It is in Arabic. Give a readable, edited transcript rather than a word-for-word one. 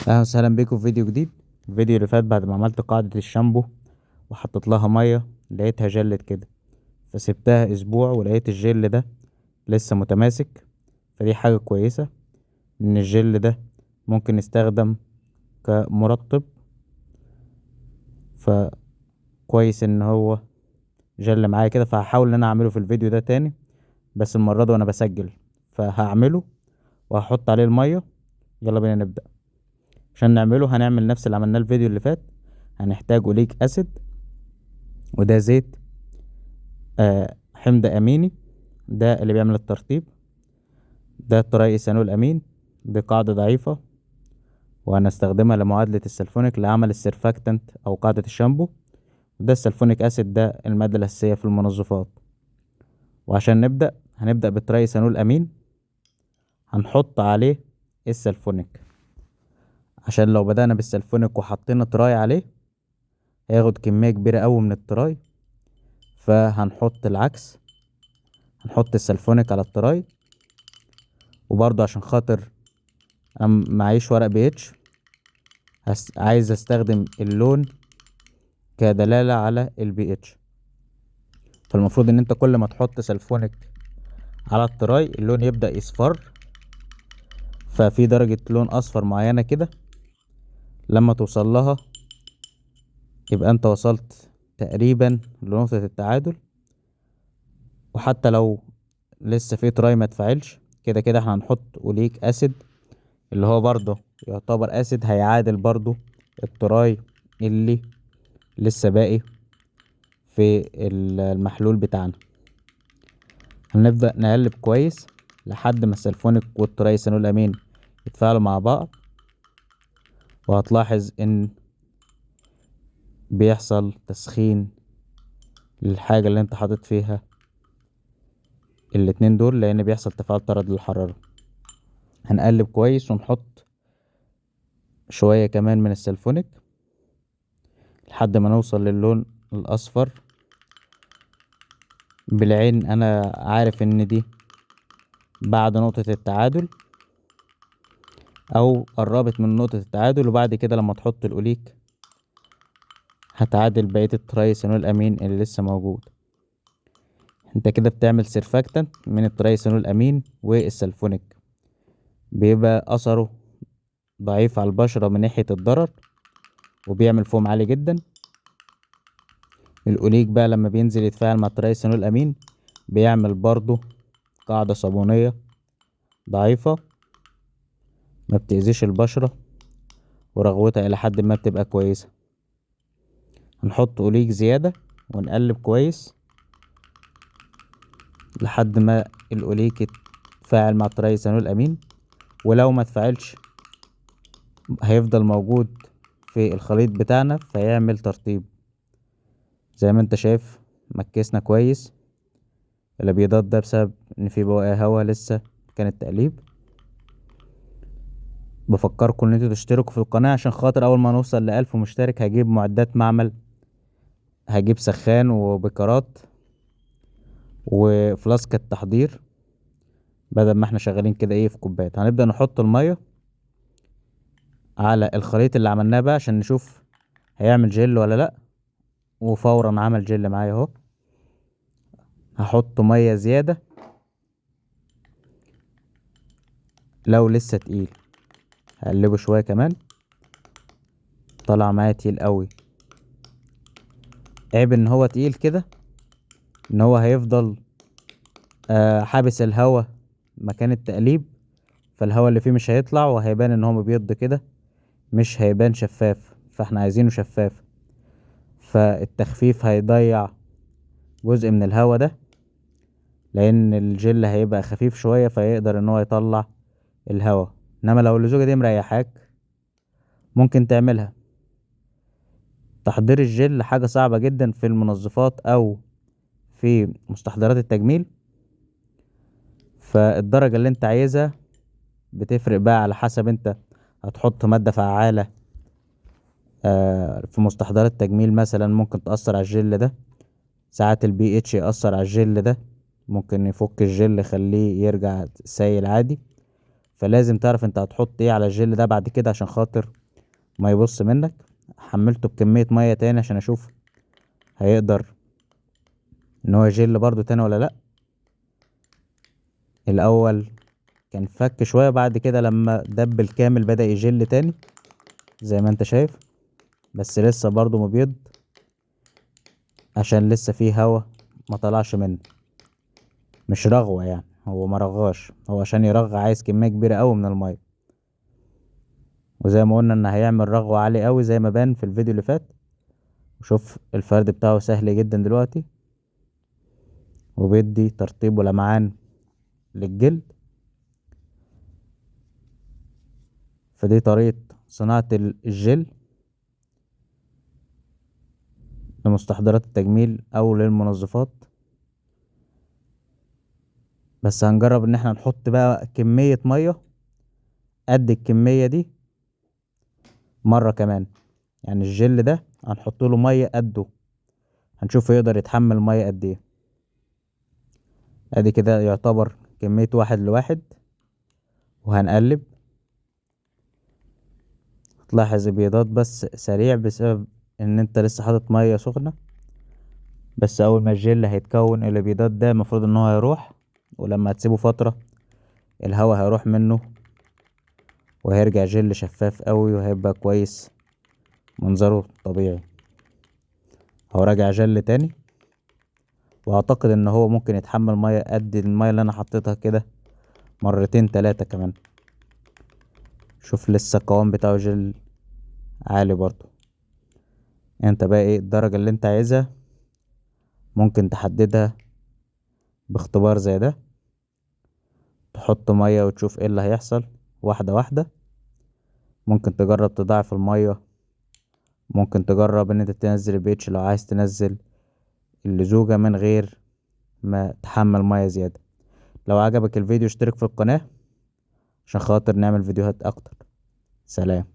اهلا وسهلا بيكم في فيديو جديد. الفيديو اللي فات بعد ما عملت قاعدة الشامبو وحطيت لها مية لقيتها جلت كده، فسبتها اسبوع ولقيت الجل ده لسه متماسك. فدي حاجة كويسة ان الجل ده ممكن يستخدم كمرطب، فكويس ان هو جل معايا كده. فهحاول ان انا اعمله في الفيديو ده تاني، بس المرة دي وانا بسجل. فهعمله وهحط عليه المية. يلا بينا نبدأ. عشان نعمله هنعمل نفس اللي عملناه الفيديو اللي فات. هنحتاج اوليك اسيد، وده زيت حمض اميني، ده اللي بيعمل الترطيب. ده تراي ايثانول امين، دي قاعدة ضعيفة وهنستخدمها لمعادلة السلفونيك لعمل السيرفاكتنت او قاعدة الشامبو. ده السلفونيك اسيد، ده المادة الاساسية في المنظفات. وعشان نبدأ هنبدأ بتراي ايثانول امين، هنحط عليه السلفونيك. عشان لو بدأنا بالسلفونيك وحطينا تراي عليه هياخد كمية كبيرة اوي من التراي، فهنحط العكس، هنحط السلفونيك على التراي. وبرضه عشان خاطر انا معيش ورق بي اتش، عايز استخدم اللون كدلالة على البي اتش. فالمفروض ان انت كل ما تحط سلفونيك على التراي اللون يبدأ يصفر، ففي درجة لون اصفر معينة كده لما توصل لها يبقى انت وصلت تقريبا لنقطة التعادل. وحتى لو لسه في تراي ما تفعلش، كده كده احنا هنحط اوليك اسيد اللي هو برضه يعتبر اسيد، هيعادل برضه التراي اللي لسه باقي في المحلول بتاعنا. هنبدأ نقلب كويس لحد ما السلفونيك والترايسينول امين يتفاعلوا مع بعض. وهتلاحظ ان بيحصل تسخين للحاجة اللي انت حاطط فيها الاتنين دول، لان بيحصل تفاعل طرد للحرارة. هنقلب كويس ونحط شوية كمان من السلفونيك لحد ما نوصل للون الاصفر. بالعين انا عارف ان دي بعد نقطة التعادل او قربت من نقطة التعادل، وبعد كده لما تحط الاوليك هتعادل بقية الترايسينول امين اللي لسه موجود. انت كده بتعمل سيرفاكتنت من الترايسينول امين والسلفونيك، بيبقى اثره ضعيف على البشرة من ناحية الضرر وبيعمل فوم عالي جدا. الاوليك بقى لما بينزل يتفاعل مع الترايسينول امين بيعمل برضو قاعدة صابونية ضعيفة ما بتأذيش البشرة، ورغوتها الى حد ما بتبقى كويسة. هنحط اوليك زيادة ونقلب كويس لحد ما الاوليك يتفاعل مع الترايسينول امين. ولو ما تفاعلش هيفضل موجود في الخليط بتاعنا فيعمل ترطيب. زي ما انت شايف مكسنا كويس الابيضات، ده بسبب ان في بواقي هوا لسه كان التقليب. بفكركم ان انتوا تشتركوا في القناة عشان خاطر اول ما نوصل ل1000 مشترك هجيب معدات معمل، هجيب سخان وبكرات وفلاسك التحضير، بدل ما احنا شغالين كده ايه في كوبايات. هنبدأ نحط المية على الخليط اللي عملناه بقى عشان نشوف هيعمل جل ولا لا. وفورا عمل جل معايا اهو. هحط مية زيادة لو لسه تقيل هقلبه شوية كمان. طلع معايا تقيل قوي، عيب ان هو تقيل كده ان هو هيفضل حابس الهوا مكان التقليب، فالهوا اللي فيه مش هيطلع وهيبان ان هو مبيض كده، مش هيبان شفاف. فاحنا عايزينه شفاف، فالتخفيف هيضيع جزء من الهوا ده، لان الجل هيبقى خفيف شوية فيقدر ان هو يطلع الهوا. انما لو اللزوجة دي مريحاك ممكن تعملها. تحضير الجل حاجة صعبة جدا في المنظفات او في مستحضرات التجميل، فالدرجة اللي انت عايزها بتفرق بقى على حسب انت هتحط مادة فعالة. في مستحضرات التجميل مثلا ممكن تأثر على الجل ده، ساعات البي اتش يأثر على الجل ده، ممكن يفك الجل يخليه يرجع سايل عادي. فلازم تعرف انت هتحط ايه على الجل ده بعد كده عشان خاطر ما يبص منك. حملته بكمية مية تاني عشان اشوف هيقدر ان هو يجل برضو تاني ولا لا. الاول كان فك شوية، بعد كده لما دب الكامل بدأ يجل تاني زي ما انت شايف، بس لسه برضو مبيض عشان لسه فيه هوا ما طلعش منه. مش رغوة يعني، هو ما رغاش، هو عشان يرغى عايز كمية كبيرة قوي من المية. وزي ما قلنا ان هيعمل رغوة عالي قوي زي ما بان في الفيديو اللي فات. وشوف الفرد بتاعه سهل جدا دلوقتي، وبيدي ترطيب ولمعان للجلد. فدي طريقة صناعة الجل لمستحضرات التجميل او للمنظفات. بس هنجرب ان احنا نحط بقى كمية مية قد الكمية دي مرة كمان. يعني الجل ده هنحط له مية قده، هنشوف يقدر يتحمل مية قد ايه. ادي كده يعتبر كمية 1:1. وهنقلب. هتلاحظ بيضات بس سريع بسبب ان انت لسه حاطط مية سخنة. بس اول ما الجل هيتكون الابيضات ده المفروض ان هو هيروح، ولما هتسيبه فترة الهواء هيروح منه وهيرجع جل شفاف قوي وهيبقى كويس منظره طبيعي. هو راجع جل تاني، واعتقد ان هو ممكن يتحمل مية قد المية اللي انا حطيتها كده مرتين 3 كمان. شوف لسه القوام بتاعه جل عالي برضو. انت بقى ايه الدرجة اللي انت عايزها ممكن تحددها باختبار زي ده. تحط مية وتشوف ايه اللي هيحصل واحدة واحدة. ممكن تجرب تضاعف المية، ممكن تجرب ان انت تنزل البيتش لو عايز تنزل اللزوجة من غير ما تحمل مية زيادة. لو عجبك الفيديو اشترك في القناة عشان خاطر نعمل فيديوهات اكتر. سلام.